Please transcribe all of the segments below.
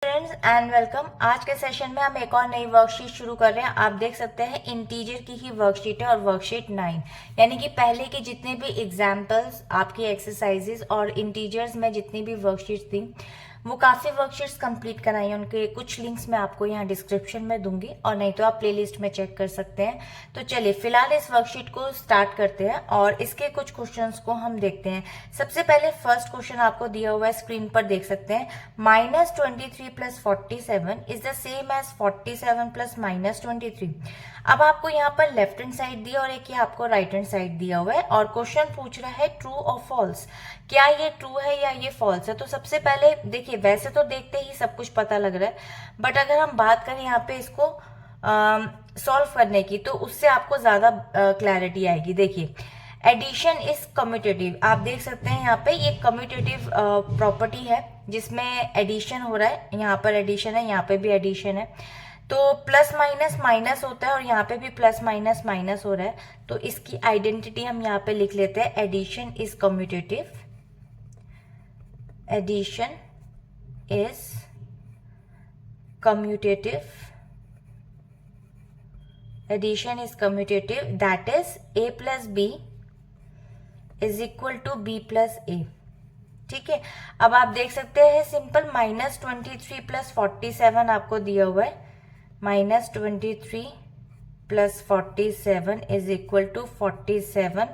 Friends and welcome. आज के session में हम एक और नई वर्कशीट शुरू कर रहे हैं। आप देख सकते हैं इंटीजर की ही वर्कशीट है और वर्कशीट 9, यानी कि पहले के जितने भी एग्जाम्पल्स आपकी एक्सरसाइजेस और इंटीजर्स में जितनी भी वर्कशीट्स थी वो काफ़ी वर्कशीट्स कंप्लीट कराई। उनके कुछ लिंक्स मैं आपको यहाँ डिस्क्रिप्शन में दूंगी और नहीं तो आप प्लेलिस्ट में चेक कर सकते हैं। तो चलिए फिलहाल इस वर्कशीट को स्टार्ट करते हैं और इसके कुछ क्वेश्चंस को हम देखते हैं। सबसे पहले फर्स्ट क्वेश्चन आपको दिया हुआ है, स्क्रीन पर देख सकते हैं। -23 + 47 इज द सेम एज 47 + -23। अब आपको यहाँ पर लेफ्ट हैंड साइड दिया और एक ये आपको राइट हैंड साइड दिया हुआ है और क्वेश्चन पूछ रहा है ट्रू और फॉल्स, क्या ये ट्रू है या ये फॉल्स है। तो सबसे पहले देखिए, वैसे तो देखते ही सब कुछ पता लग रहा है, बट अगर हम बात करें यहाँ पे इसको सॉल्व करने की तो उससे आपको ज्यादा क्लैरिटी आएगी। देखिए, एडिशन इज कम्यूटेटिव, आप देख सकते हैं यहाँ पे ये कम्यूटेटिव प्रॉपर्टी है जिसमें एडिशन हो रहा है। यहाँ पर एडिशन है, यहाँ पे भी एडिशन है, तो प्लस माइनस माइनस होता है और यहाँ पे भी प्लस माइनस माइनस हो रहा है। तो इसकी आइडेंटिटी हम यहाँ पे लिख लेते हैं, addition is commutative. Addition is commutative, addition is commutative, that is a + b is equal to b + a। ठीक है, अब आप देख सकते हैं सिंपल, -23 + 47 आपको दिया हुआ है। -23 + 47 इज इक्वल टू 47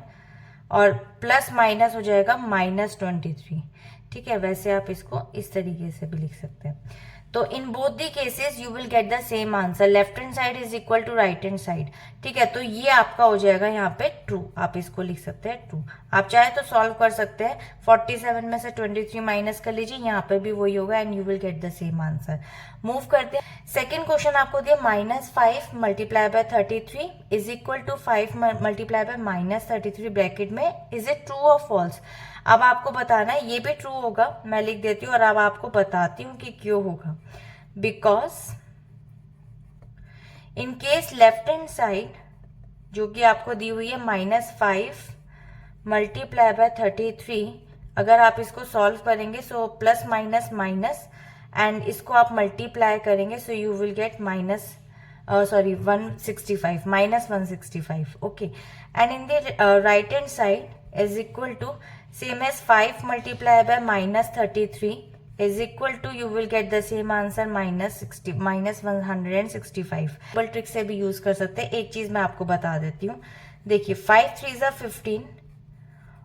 और प्लस माइनस हो जाएगा -23। ठीक है, वैसे आप इसको इस तरीके से भी लिख सकते हैं। तो in both the cases you will get the same answer, left hand side is equal to right hand side. ठीक है, तो ये आपका हो जाएगा यहाँ पे ट्रू, आप इसको लिख सकते हैं ट्रू। आप चाहे तो सॉल्व कर सकते हैं, 47 में से 23 माइनस कर लीजिए, यहाँ पे भी वही होगा and you will get the same answer. Move करते हैं, सेकेंड क्वेश्चन आपको दिया -5 × 33 इज इक्वल टू 5 × -33 ब्रैकेट में, इज इट ट्रू और फॉल्स। अब आपको बताना है, ये भी ट्रू होगा, मैं लिख देती हूँ और अब आपको बताती हूँ कि क्यों होगा। Because in case left hand side जो कि आपको दी हुई है -5 × 33, अगर आप इसको सॉल्व करेंगे so plus minus minus and इसको आप मल्टीप्लाई करेंगे so you will get -165 okay. And in the right hand side is equal to same as 5 × -33 is equal to you will get the same answer -165। Double trick से भी use कर सकते हैं। एक चीज मैं आपको बता देती हूँ, देखिए 5 × 3 = 15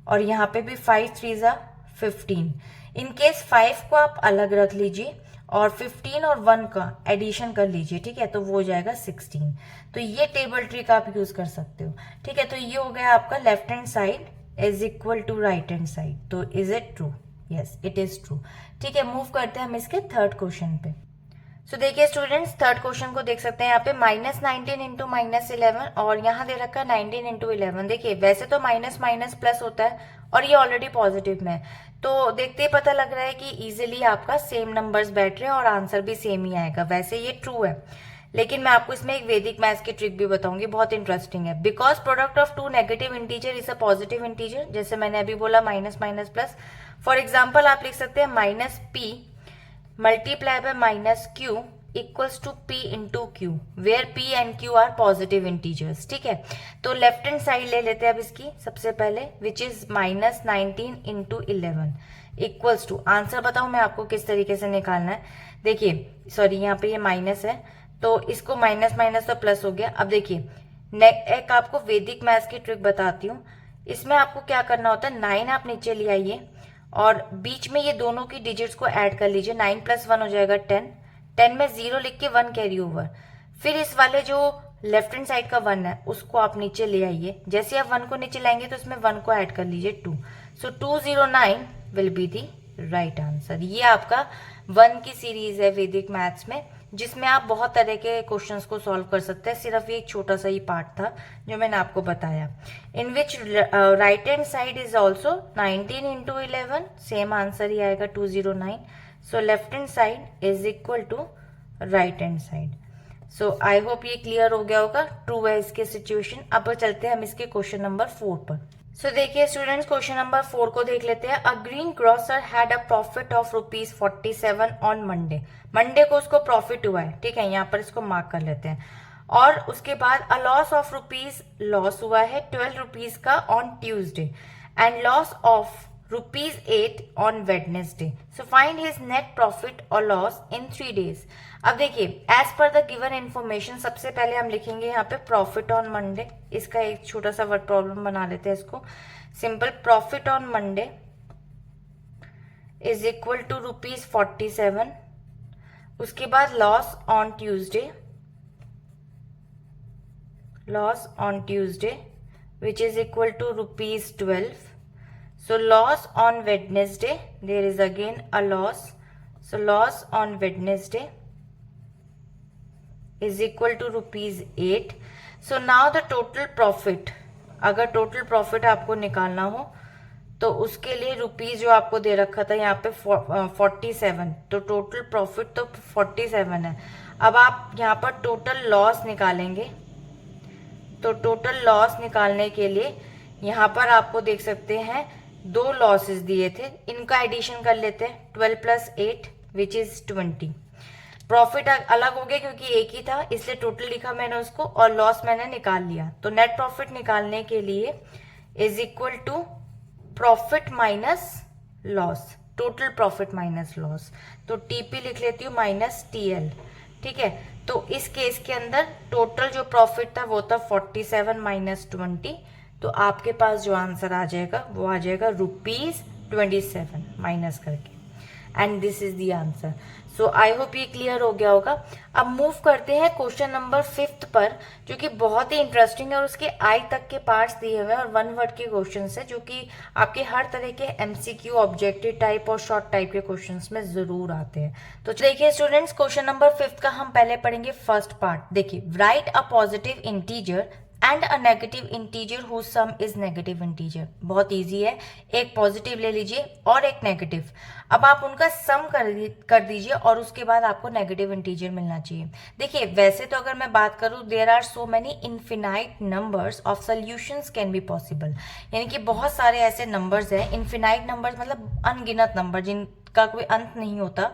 और यहाँ पे भी 5 × 3 = 15। इन केस 5 को आप अलग रख लीजिए और 15 और 1 का एडिशन कर लीजिए। ठीक है, तो वो हो जाएगा 16। तो ये टेबल ट्रिक आप यूज कर सकते हो। ठीक है, तो ये हो गया आपका left hand side is equal to right hand side. तो is it true? Yes, it is true. ठीक है, मूव करते हैं हम इसके थर्ड क्वेश्चन पे। सो देखिए स्टूडेंट्स, थर्ड क्वेश्चन को देख सकते हैं यहाँ पे, -19 × -11 और यहाँ दे रखा है 19 × 11। देखिए वैसे तो माइनस माइनस प्लस होता है और ये ऑलरेडी पॉजिटिव में है, तो देखते ही पता लग रहा है कि इजिली आपका सेम नंबर्स बैठ रहे हैं और आंसर भी सेम ही आएगा। वैसे ये ट्रू है, लेकिन मैं आपको इसमें एक वैदिक मैथ्स की ट्रिक भी बताऊंगी, बहुत इंटरेस्टिंग है। Because product of two negative integer is a positive integer, जैसे मैंने अभी बोला minus minus plus. For example आप लिख सकते हैं -p × -q equals to p × q, where p and q are positive integers. ठीक है, तो लेफ्ट हैंड साइड ले लेते हैं अब इसकी सबसे पहले, which is -19 × 11 equals to, answer बताऊं मैं आपको किस तरीके से निकालना है। देखिए सॉरी, यहाँ पे ये माइनस है तो इसको माइनस माइनस तो प्लस हो गया। अब देखिए एक आपको वैदिक मैथ्स की ट्रिक बताती हूँ, इसमें आपको क्या करना होता है, 9 आप नीचे ले आइए और बीच में ये दोनों की डिजिट्स को ऐड कर लीजिए। 9 + 1 हो जाएगा 10, 10 में 0 लिख के 1 कैरी ओवर। फिर इस वाले जो लेफ्ट हैंड साइड का 1 है उसको आप नीचे ले आइए, जैसे आप 1 को नीचे लाएंगे तो इसमें 1 को ऐड कर लीजिए 2। सो 209 will be the right answer. ये आपका 1 की सीरीज है वैदिक मैथ्स में, जिसमें आप बहुत तरह के क्वेश्चंस को सॉल्व कर सकते हैं। सिर्फ ये एक छोटा सा ही पार्ट था जो मैंने आपको बताया, in which right hand side is also 19 × 11, same answer ही आएगा 209। So left hand side is equal to right hand side. So I hope ये क्लियर हो गया होगा, ट्रू है इसके सिचुएशन। अब चलते हैं हम इसके क्वेश्चन नंबर 4 पर। सो देखिए स्टूडेंट्स, क्वेश्चन नंबर 4 को देख लेते हैं। A greengrocer had a profit of ₹47 on Monday. Monday को उसको प्रॉफिट हुआ है, ठीक है, यहाँ पर इसको मार्क कर लेते हैं। और उसके बाद अ लॉस ऑफ लॉस हुआ है ₹12 का on Tuesday and loss of ₹8 on Wednesday. So find his net profit और लॉस इन 3 days। अब देखिए, as per the given information सबसे पहले हम लिखेंगे यहाँ पे प्रॉफिट ऑन मंडे। इसका एक छोटा सा वर्ड प्रॉब्लम बना लेते हैं इसको। Simple, profit on Monday is equal to ₹47। उसके बाद loss on Tuesday, loss on Tuesday which is equal to ₹12। So loss on Wednesday, there is again a loss. So loss on Wednesday is equal to ₹8. So now the total profit, अगर total profit आपको निकालना हो तो उसके लिए rupees जो आपको दे रखा था यहाँ पे 47, तो टोटल प्रॉफिट तो 47 है। अब आप यहाँ पर टोटल लॉस निकालेंगे, तो टोटल लॉस निकालने के लिए यहाँ पर आपको देख सकते हैं 2 लॉसेस दिए थे, इनका एडिशन कर लेते हैं। 12 + 8 विच इज 20। प्रॉफिट अलग हो गया क्योंकि एक ही था, इसलिए टोटल लिखा मैंने उसको और लॉस मैंने निकाल लिया। तो नेट प्रॉफिट निकालने के लिए is equal to profit minus loss, total profit minus loss. तो टीपी लिख लेती हूँ माइनस टीएल, ठीक है। तो इस केस के अंदर टोटल जो प्रॉफिट था वो था 47 माइनस 20। तो आपके पास जो आंसर आ जाएगा वो आ जाएगा ₹27 माइनस करके, and this is the answer. So I hope ये क्लियर हो गया होगा। अब मूव करते हैं क्वेश्चन नंबर 5 पर, जो कि बहुत ही इंटरेस्टिंग है और उसके आई तक के पार्ट्स दिए हुए हैं और 1 वर्ड के क्वेश्चन है, जो कि आपके हर तरह के एमसीक्यू, ऑब्जेक्टिव टाइप और शॉर्ट टाइप के क्वेश्चन में जरूर आते हैं। तो देखिए स्टूडेंट्स, क्वेश्चन नंबर 5 का हम पहले पढ़ेंगे फर्स्ट पार्ट। देखिए, write a positive integer and a negative integer whose sum is negative integer. बहुत इजी है, एक पॉजिटिव ले लीजिए और एक नेगेटिव। अब आप उनका सम कर दीजिए और उसके बाद आपको नेगेटिव इंटीजर मिलना चाहिए। देखिए, वैसे तो अगर मैं बात करूं, there are so many infinite numbers of solutions can be possible. यानी कि बहुत सारे ऐसे नंबर्स हैं, इनफिनाइट नंबर्स मतलब अनगिनत नंबर जिनका कोई अंत नहीं होता,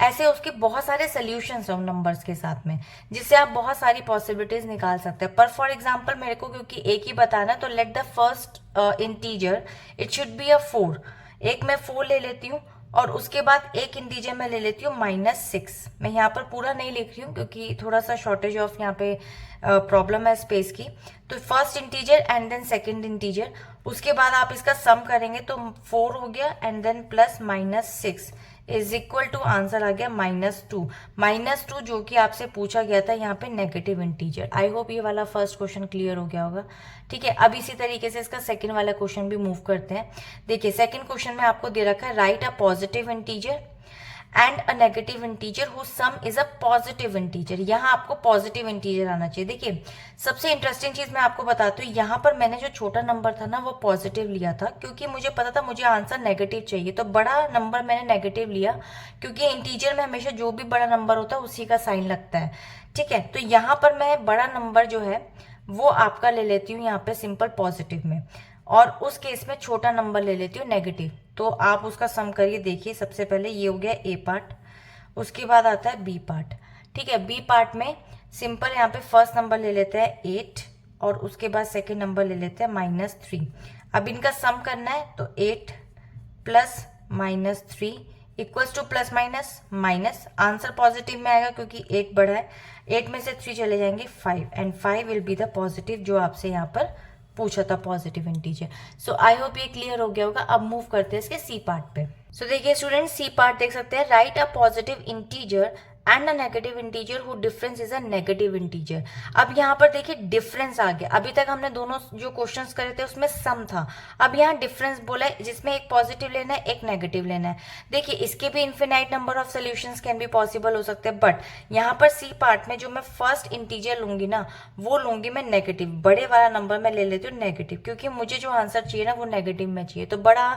ऐसे उसके बहुत सारे सोल्यूशंस हैं उन नंबर्स के साथ में, जिससे आप बहुत सारी पॉसिबिलिटीज निकाल सकते हैं। पर फॉर एग्जांपल मेरे को क्योंकि एक ही बताना, तो let the first integer it should be a 4। एक मैं 4 ले लेती हूँ और उसके बाद एक इंटीजर मैं ले लेती हूँ -6। मैं यहाँ पर पूरा नहीं लिख रही हूँ क्योंकि थोड़ा सा शॉर्टेज ऑफ यहाँ पे प्रॉब्लम है स्पेस की। तो first integer and then second integer, उसके बाद आप इसका सम करेंगे तो 4 हो गया and then plus -6 is equal to answer आ गया -2। -2 जो कि आपसे पूछा गया था यहाँ पे नेगेटिव इंटीजर। आई होप ये वाला फर्स्ट क्वेश्चन क्लियर हो गया होगा, ठीक है। अब इसी तरीके से इसका सेकंड वाला क्वेश्चन भी मूव करते हैं। देखिए, सेकंड क्वेश्चन में आपको दे रखा है write a positive integer and a negative integer whose sum is a positive integer. यहाँ आपको पॉजिटिव इंटीजर आना चाहिए। देखिए, सबसे इंटरेस्टिंग चीज मैं आपको बताती हूँ, यहाँ पर मैंने जो छोटा नंबर था ना वो पॉजिटिव लिया था क्योंकि मुझे पता था मुझे आंसर नेगेटिव चाहिए। तो बड़ा नंबर मैंने नेगेटिव लिया क्योंकि इंटीजर में हमेशा जो भी बड़ा नंबर होता है उसी का साइन लगता है, ठीक है। तो यहाँ पर मैं बड़ा नंबर जो है वो आपका ले लेती हूँ यहाँ पे सिंपल पॉजिटिव में, और उस केस में छोटा नंबर ले लेती हूँ नेगेटिव। तो आप उसका सम करिए। देखिए, सबसे पहले ये हो गया ए पार्ट, उसके बाद आता है बी पार्ट, ठीक है। बी पार्ट में सिंपल यहाँ पे फर्स्ट नंबर ले लेते हैं 8 और उसके बाद सेकेंड नंबर ले लेते हैं -3। अब इनका सम करना है तो 8 plus -3 equals two plus minus answer positive में आएगा क्योंकि 8 बड़ा है। 8 में से 3 चले जाएंगे 5 and 5 will be the positive जो आपसे यहाँ पर पूछा था positive integer. So I hope ये क्लियर हो गया होगा। अब मूव करते हैं इसके सी पार्ट पे। सो देखिए स्टूडेंट, सी पार्ट देख सकते हैं, right a positive integer and a negative integer who difference is a negative integer. अब यहाँ पर देखिए डिफरेंस आ गया। अभी तक हमने दोनों जो क्वेश्चंस करे थे उसमें सम था, अब यहाँ डिफरेंस बोला है जिसमें एक पॉजिटिव लेना है एक नेगेटिव लेना है। देखिए, इसके भी infinite number of solutions can be possible हो सकते हैं, बट यहाँ पर सी पार्ट में जो मैं फर्स्ट इंटीजर लूंगी ना वो लूंगी मैं नेगेटिव। बड़े वाला नंबर मैं ले लेती हूँ नेगेटिव क्योंकि मुझे जो आंसर चाहिए ना वो नेगेटिव में चाहिए। तो बड़ा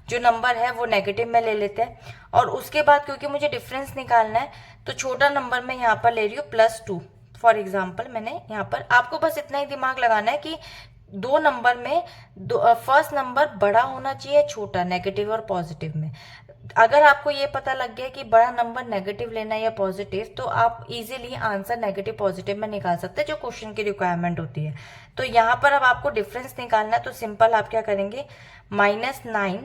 जो नंबर है वो नेगेटिव में ले लेते हैं और उसके बाद क्योंकि मुझे डिफरेंस निकालना है तो छोटा नंबर मैं यहाँ पर ले रही हूँ +2। फॉर एग्जाम्पल मैंने यहाँ पर, आपको बस इतना ही दिमाग लगाना है कि दो नंबर में फर्स्ट नंबर बड़ा होना चाहिए छोटा, नेगेटिव और पॉजिटिव में। अगर आपको ये पता लग गया कि बड़ा नंबर नेगेटिव लेना है या पॉजिटिव, तो आप इजीली आंसर नेगेटिव पॉजिटिव में निकाल सकते हैं, जो क्वेश्चन की रिक्वायरमेंट होती है। तो यहाँ पर अब आपको डिफरेंस निकालना है, तो सिंपल आप क्या करेंगे, -9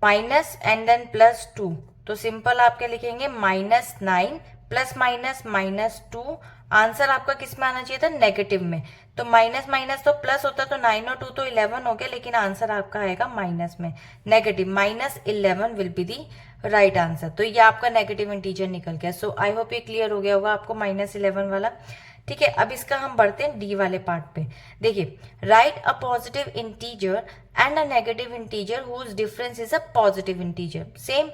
माइनस एंड देन +2। तो सिंपल आप क्या लिखेंगे, -9 प्लस माइनस -2। आंसर आपका किस में आना चाहिए था, नेगेटिव में। तो माइनस माइनस तो प्लस होता, तो 9 और 2 तो 11 हो गया, लेकिन आंसर आपका आएगा माइनस में, negative. -11 will be the right answer. तो ये आपका नेगेटिव इंटीजर निकल गया। सो आई होप ये क्लियर हो गया होगा आपको -11 वाला। ठीक है, अब इसका हम बढ़ते हैं डी वाले पार्ट पे। देखिए, write a positive integer and a negative integer whose difference is a positive integer. Same,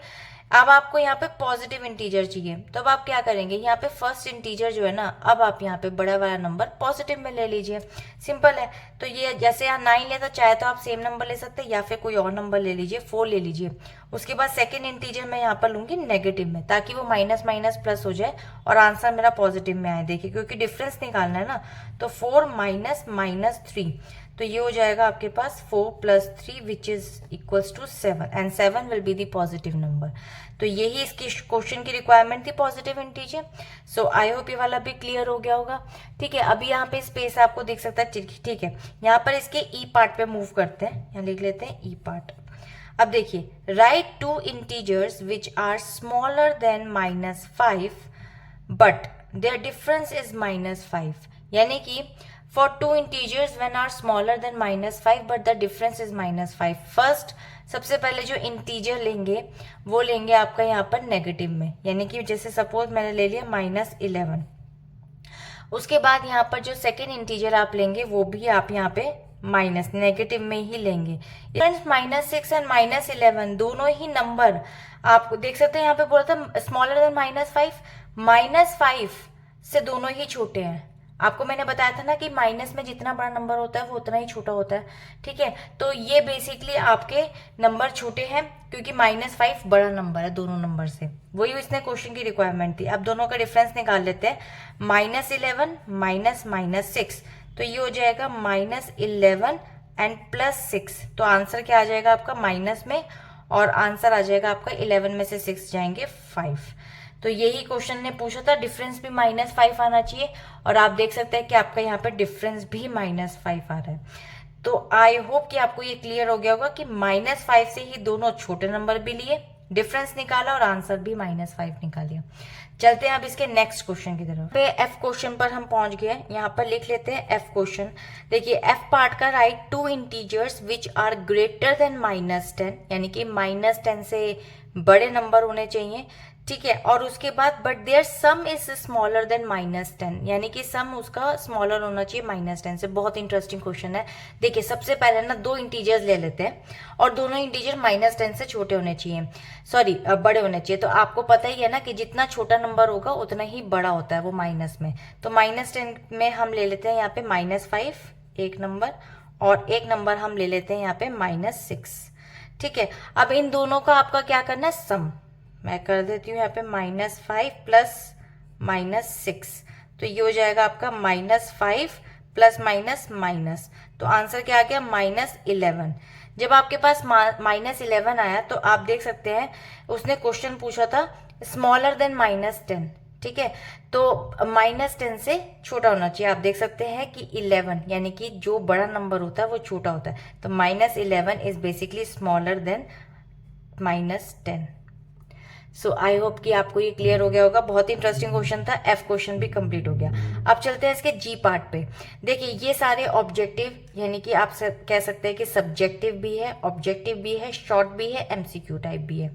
अब आपको यहाँ पे पॉजिटिव इंटीजर चाहिए, तो अब आप क्या करेंगे, यहाँ पे फर्स्ट इंटीजर जो है ना, अब आप यहाँ पे बड़ा वाला नंबर पॉजिटिव में ले लीजिए, सिंपल है। तो ये जैसे यहाँ 9 ले, तो चाहे तो आप सेम नंबर ले सकते हैं या फिर कोई और नंबर ले लीजिए, 4 ले लीजिए। उसके बाद सेकेंड इंटीजर मैं यहाँ पर लूंगी नेगेटिव में, ताकि वो माइनस माइनस प्लस हो जाए और आंसर मेरा पॉजिटिव में आए। देखिए, क्योंकि डिफरेंस निकालना है ना, तो 4 माइनस -3, तो ये हो जाएगा आपके पास 4 + 3 which is equals to 7, and 7 will be the positive number. तो यही इसकी क्वेश्चन की रिक्वायरमेंट थी, positive integer. So I hope ये वाला भी क्लियर हो गया होगा। ठीक है, अभी यहाँ पे स्पेस आपको दिख सकता है, ठीक है। यहाँ पर इसके ई पार्ट पे मूव करते हैं, यहाँ लिख लेते हैं ई पार्ट। अब देखिए, write 2 integers which are smaller than -5 but their difference is -5, यानी कि for two integers when are smaller than -5 but the difference is -5। First सबसे पहले जो इंटीजर लेंगे वो लेंगे आपका यहाँ पर नेगेटिव में, यानी कि जैसे सपोज मैंने ले लिया -11। उसके बाद यहाँ पर जो सेकेंड इंटीजर आप लेंगे वो भी आप यहाँ पे माइनस नेगेटिव में ही लेंगे। -6 एंड -11 दोनों ही नंबर आप देख सकते हैं, यहाँ पे बोला था स्मॉलर देन -5, -5 से दोनों ही छोटे हैं। आपको मैंने बताया था ना कि माइनस में जितना बड़ा नंबर होता है वो उतना ही छोटा होता है। ठीक है, तो ये बेसिकली आपके नंबर छोटे हैं, क्योंकि -5 बड़ा नंबर है दोनों नंबर से, वही इसने क्वेश्चन की रिक्वायरमेंट थी। अब दोनों का डिफरेंस निकाल लेते हैं, -11 - -6, तो ये हो जाएगा -11 एंड +6। तो आंसर क्या आ जाएगा आपका माइनस में, और आंसर आ जाएगा आपका 11 में से 6 जाएंगे 5। तो यही क्वेश्चन ने पूछा था, डिफरेंस भी -5 आना चाहिए, और आप देख सकते हैं कि आपका यहाँ पे डिफरेंस भी -5 आ रहा है। तो आई होप कि आपको ये क्लियर हो गया होगा कि -5 से ही दोनों छोटे नंबर भी लिए, डिफरेंस निकाला और आंसर भी -5 निकालिए। चलते हैं अब इसके नेक्स्ट क्वेश्चन की तरफ। पे एफ क्वेश्चन पर हम पहुंच गए, यहाँ पर लिख लेते हैं एफ क्वेश्चन। देखिए, एफ पार्ट का, write 2 integers which are greater than -10, यानी कि -10 से बड़े नंबर होने चाहिए। ठीक है, और उसके बाद but their sum is smaller than -10, यानी कि सम उसका स्मॉलर होना चाहिए -10 से। बहुत इंटरेस्टिंग क्वेश्चन है। देखिए, सबसे पहले ना 2 इंटीजर्स ले लेते हैं, और दोनों इंटीजर -10 से छोटे होने चाहिए, सॉरी बड़े होने चाहिए। तो आपको पता ही है ना कि जितना छोटा नंबर होगा उतना ही बड़ा होता है वो माइनस में। तो -10 में हम ले लेते हैं यहाँ पे -5 एक नंबर, और एक नंबर हम ले लेते हैं यहाँ पे -6। ठीक है, अब इन दोनों का आपका क्या करना है, सम। मैं कर देती हूँ यहाँ पे -5 प्लस -6, तो ये हो जाएगा आपका -5 प्लस माइनस, तो आंसर क्या आ गया, -11। जब आपके पास -11 आया, तो आप देख सकते हैं उसने क्वेश्चन पूछा था स्मॉलर देन -10। ठीक है, तो -10 से छोटा होना चाहिए। आप देख सकते हैं कि 11, यानी कि जो बड़ा नंबर होता है वो छोटा होता है, तो -11 is basically smaller than -10। So I hope कि आपको ये क्लियर हो गया होगा। बहुत ही इंटरेस्टिंग क्वेश्चन था, एफ क्वेश्चन भी कंप्लीट हो गया। अब चलते हैं इसके जी पार्ट पे। देखिए, ये सारे ऑब्जेक्टिव, यानी कि आप कह सकते हैं कि सब्जेक्टिव भी है, ऑब्जेक्टिव भी है, शॉर्ट भी है, एमसीक्यू टाइप भी है।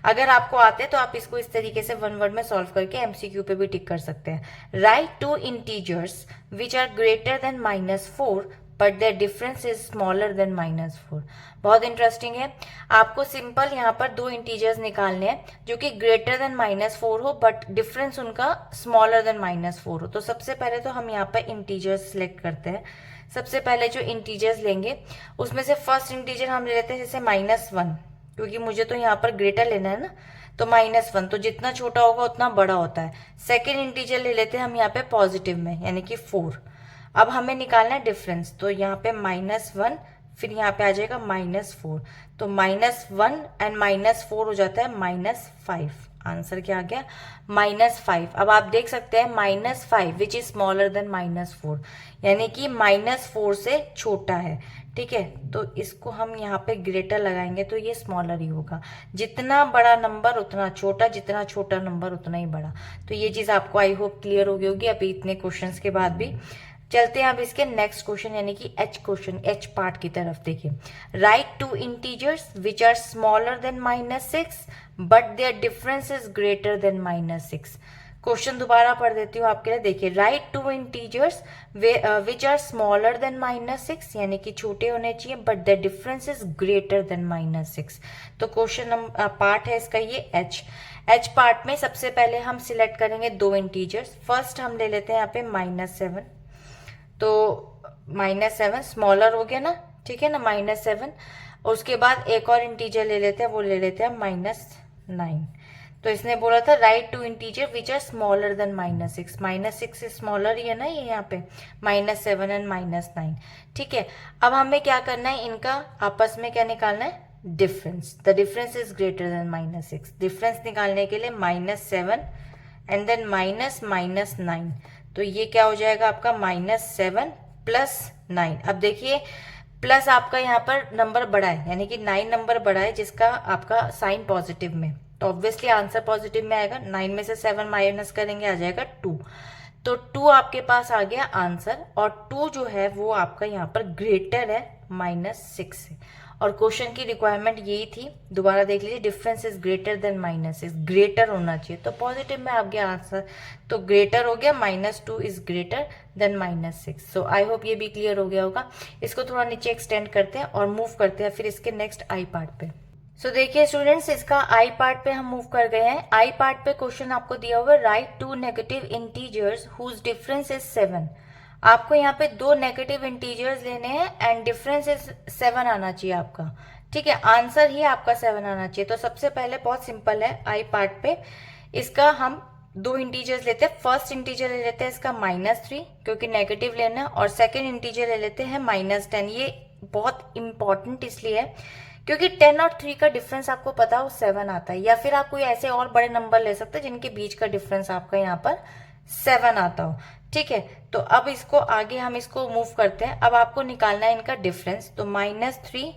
अगर आपको आते हैं तो आप इसको इस तरीके से 1 वर्ड में सॉल्व करके एमसीक्यू पे भी टिक कर सकते हैं। Write 2 integers which are greater than -4 but their difference is smaller than -4। बहुत इंटरेस्टिंग है। आपको सिंपल यहाँ पर 2 इंटीजर्स निकालने हैं जो कि ग्रेटर देन -4 हो, बट डिफरेंस उनका स्मॉलर देन -4 हो। तो सबसे पहले तो हम यहाँ पर इंटीजर्स सिलेक्ट करते हैं। सबसे पहले जो इंटीजर्स लेंगे उसमें से फर्स्ट इंटीजर हम ले लेते हैं जैसे -1, क्योंकि मुझे तो यहाँ पर ग्रेटर लेना है ना, तो -1, तो जितना छोटा होगा उतना बड़ा होता है। सेकेंड इंटीजर ले लेते हैं हम यहाँ पे पॉजिटिव में, यानी कि 4। अब हमें निकालना है डिफरेंस, तो यहाँ पे -1, फिर यहाँ पे आ जाएगा -4, तो -1 एंड -4 हो जाता है -5। आंसर क्या आ गया? -5। अब आप देख सकते हैं -5 विच इज स्मॉलर देन -4, यानी कि -4 से छोटा है। ठीक है, तो इसको हम यहाँ पे ग्रेटर लगाएंगे तो ये स्मॉलर ही होगा। जितना बड़ा नंबर उतना छोटा, जितना छोटा नंबर उतना ही बड़ा। तो ये चीज आपको आई होप क्लियर हो गई होगी अभी इतने क्वेश्चंस के बाद भी। चलते हैं अब इसके नेक्स्ट क्वेश्चन यानी कि एच क्वेश्चन, एच पार्ट की तरफ देखिए। Write two integers which are smaller than -6 but their difference is greater than -6। Question दोबारा पढ़ देती हूँ आपके लिए। देखिए, write two integers which are smaller than -6, यानी कि छोटे होने चाहिए, but the difference is greater than -6। तो क्वेश्चन पार्ट है इसका ये एच। एच पार्ट में सबसे पहले हम सिलेक्ट करेंगे दो इंटीजर्स। फर्स्ट हम ले लेते हैं यहाँ पे -7, तो -7 स्मॉलर हो गया ना, ठीक है ना, -7। उसके बाद एक और इंटीजर ले लेते हैं, वो ले लेते हैं -9। तो इसने बोला था write two integer which are smaller than -6, -6 से स्मॉलर ही है ना ये यहाँ पे, -7 एंड -9। ठीक है, अब हमें क्या करना है, इनका आपस में क्या निकालना है, difference. The difference is greater than -6। Difference निकालने के लिए -7 एंड देन -9, तो ये क्या हो जाएगा आपका -7 + 9। अब देखिए प्लस आपका यहाँ पर नंबर बड़ा है, यानी कि 9 नंबर बड़ा है जिसका आपका साइन पॉजिटिव में, तो ऑब्वियसली आंसर पॉजिटिव में आएगा। 9 में से 7 माइनस करेंगे, आ जाएगा 2। तो 2 आपके पास आ गया आंसर, और 2 जो है वो आपका यहाँ पर ग्रेटर है -6 से। और क्वेश्चन की रिक्वायरमेंट यही थी, दोबारा देख लीजिए, difference is greater than -6, greater होना चाहिए, तो पॉजिटिव में आ गया आंसर, तो ग्रेटर हो गया, -2 is greater than -6। So I hope ये भी क्लियर हो गया होगा। इसको थोड़ा नीचे एक्सटेंड करते हैं और मूव करते हैं फिर इसके नेक्स्ट आई पार्ट पे। सो देखिए स्टूडेंट्स, इसका आई पार्ट पे हम मूव कर गए हैं। आई पार्ट पे क्वेश्चन आपको दिया हुआ है, write two negative integers whose difference is 7। आपको यहाँ पे दो नेगेटिव इंटीजर्स लेने हैं एंड डिफरेंस इज 7 आना चाहिए आपका। ठीक है, आंसर ही आपका 7 आना चाहिए। तो सबसे पहले बहुत सिंपल है, आई पार्ट पे इसका हम दो इंटीजर्स लेते हैं। फर्स्ट इंटीजर ले लेते हैं इसका -3 क्योंकि नेगेटिव लेना है, और सेकेंड इंटीजर ले लेते हैं -10। ये बहुत इंपॉर्टेंट इसलिए है क्योंकि 10 और 3 का डिफरेंस आपको पता हो 7 आता है, या फिर आप कोई ऐसे और बड़े नंबर ले सकते हैं जिनके बीच का डिफरेंस आपका यहाँ पर 7 आता हो। ठीक है, तो अब इसको आगे हम इसको मूव करते हैं। अब आपको निकालना है इनका डिफरेंस, तो -3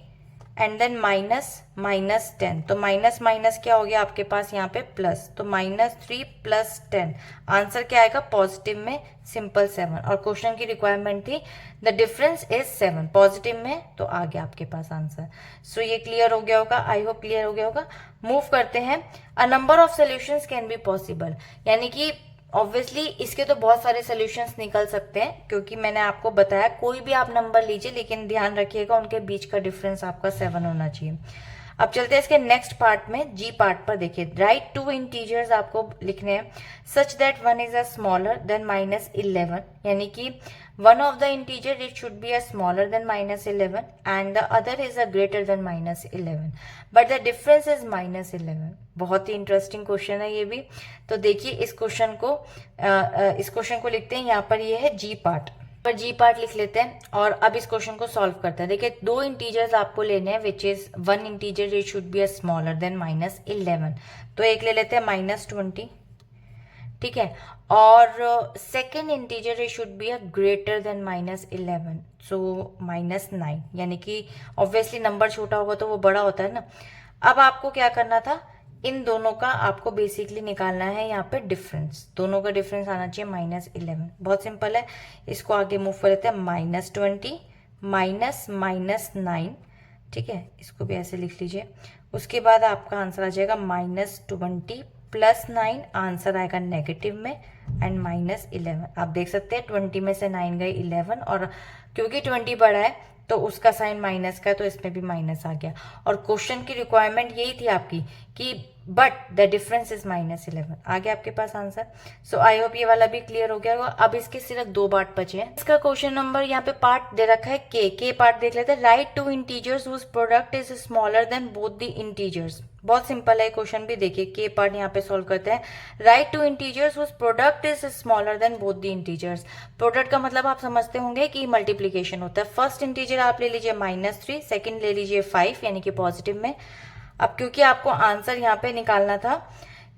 एंड देन -10, तो माइनस माइनस क्या हो गया आपके पास यहाँ पे प्लस, तो -3 + 10, आंसर क्या आएगा पॉजिटिव में, सिंपल 7। और क्वेश्चन की रिक्वायरमेंट थी द डिफरेंस इज 7, पॉजिटिव में, तो आ गया आपके पास आंसर। सो ये क्लियर हो गया होगा, आई होप क्लियर हो गया होगा। मूव करते हैं, a number of solutions can be possible, यानी कि ऑब्वियसली इसके तो बहुत सारे सोल्यूशंस निकल सकते हैं, क्योंकि मैंने आपको बताया कोई भी आप नंबर लीजिए लेकिन ध्यान रखिएगा उनके बीच का डिफरेंस आपका 7 होना चाहिए। अब चलते हैं इसके नेक्स्ट पार्ट में, जी पार्ट पर। देखिए, राइट टू इंटीजर्स आपको लिखने हैं such that one is a smaller than -11, यानी कि one of the integer it should be a smaller than -11 and the other is a greater than -11 but the difference is -11। बहुत ही interesting question है ये भी। तो देखिए इस क्वेश्चन को लिखते हैं, यहाँ पर ये है जी पार्ट, पर जी पार्ट लिख लेते हैं और अब इस क्वेश्चन को सॉल्व करते हैं। देखिए, दो इंटीजर्स आपको लेने हैं which is one integer it should be a smaller than -11, तो एक ले लेते हैं -20, ठीक है, और second integer it should be a greater than -11, सो -9, यानी कि ऑब्वियसली नंबर छोटा होगा तो वो बड़ा होता है ना। अब आपको क्या करना था, इन दोनों का आपको बेसिकली निकालना है यहाँ पे डिफरेंस, दोनों का डिफरेंस आना चाहिए -11। बहुत सिंपल है, इसको आगे मूव कर लेते हैं, -20 -9, ठीक है, इसको भी ऐसे लिख लीजिए। उसके बाद आपका आंसर आ जाएगा -20 + 9, आंसर आएगा नेगेटिव में, एंड -11। आप देख सकते हैं 20 में से 9 गए 11, और क्योंकि 20 बड़ा है तो उसका साइन माइनस का है, तो इसमें भी माइनस आ गया। और क्वेश्चन की रिक्वायरमेंट यही थी आपकी कि बट द डिफरेंस इज -11। आगे आपके पास आंसर। सो आई होप ये वाला भी क्लियर हो गया होगा। अब इसके सिर्फ 2 पार्ट बचे हैं। इसका क्वेश्चन नंबर यहाँ पे पार्ट दे रखा है के पार्ट देख लेते हैं। Write 2 integers whose product is smaller than both the integers. बहुत सिंपल है क्वेश्चन भी, देखिए के पार्ट यहाँ पे सॉल्व करते हैं। Write 2 integers whose product is smaller than both the integers. Product का मतलब आप समझते होंगे कि मल्टीप्लीकेशन होता है। फर्स्ट इंटीजर आप ले लीजिए -3, सेकेंड ले लीजिए 5 यानी कि पॉजिटिव में। अब क्योंकि आपको आंसर यहाँ पे निकालना था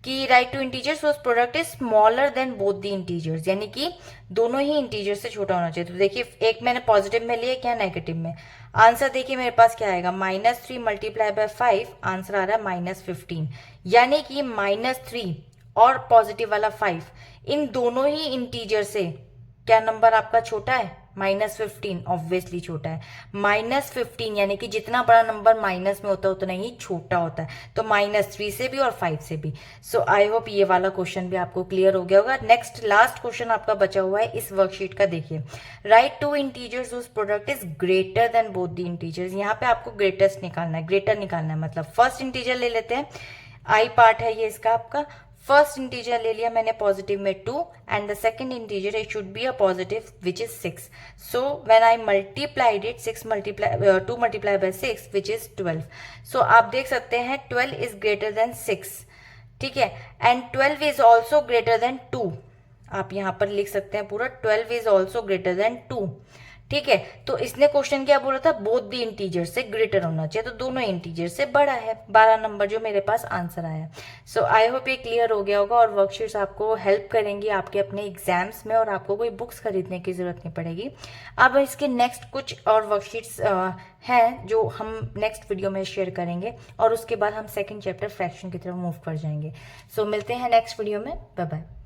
कि राइट 2 इंटीजर्स उस product is smaller than both the integers, यानी कि दोनों ही इंटीजर से छोटा होना चाहिए। तो देखिए एक मैंने पॉजिटिव में लिया, क्या नेगेटिव में। आंसर देखिए मेरे पास क्या आएगा, -3 मल्टीप्लाई बाय 5, आंसर आ रहा है -15। यानी कि -3 और पॉजिटिव वाला 5, इन दोनों ही इंटीजर से क्या नंबर आपका छोटा है, -15। ऑब्वियसली छोटा है। -15 यानी कि जितना बड़ा नंबर माइनस में होता है उतना ही छोटा होता है। तो -3 से भी और 5 से भी। सो आई होप ये वाला क्वेश्चन भी आपको क्लियर हो गया होगा। नेक्स्ट लास्ट क्वेश्चन आपका बचा हुआ है इस वर्कशीट का, देखिए। Write 2 integers whose product is greater than both the integers. यहाँ पे आपको ग्रेटेस्ट निकालना है, ग्रेटर निकालना है। मतलब फर्स्ट इंटीजर ले लेते हैं, आई पार्ट है ये इसका आपका। फर्स्ट इंटीजर ले लिया मैंने पॉजिटिव में 2 and the second integer it should be a positive which is 6। So when I multiplied it 2 multiply by 6 which is 12। सो आप देख सकते हैं 12 इज ग्रेटर देन 6, ठीक है। And 12 is also greater than 2। आप यहाँ पर लिख सकते हैं पूरा 12 इज ऑल्सो ग्रेटर देन 2, ठीक है। तो इसने क्वेश्चन क्या बोला था, बोथ द इंटीजर से ग्रेटर होना चाहिए, तो दोनों इंटीजर से बड़ा है। 12 नंबर जो मेरे पास आंसर आया। सो आई होप ये क्लियर हो गया होगा। और वर्कशीट्स आपको हेल्प करेंगी आपके अपने एग्जाम्स में, और आपको कोई बुक्स खरीदने की जरूरत नहीं पड़ेगी। अब इसके नेक्स्ट कुछ और वर्कशीट्स हैं जो हम नेक्स्ट वीडियो में शेयर करेंगे, और उसके बाद हम सेकेंड चैप्टर फ्रैक्शन की तरफ मूव कर जाएंगे। सो मिलते हैं नेक्स्ट वीडियो में। Bye bye.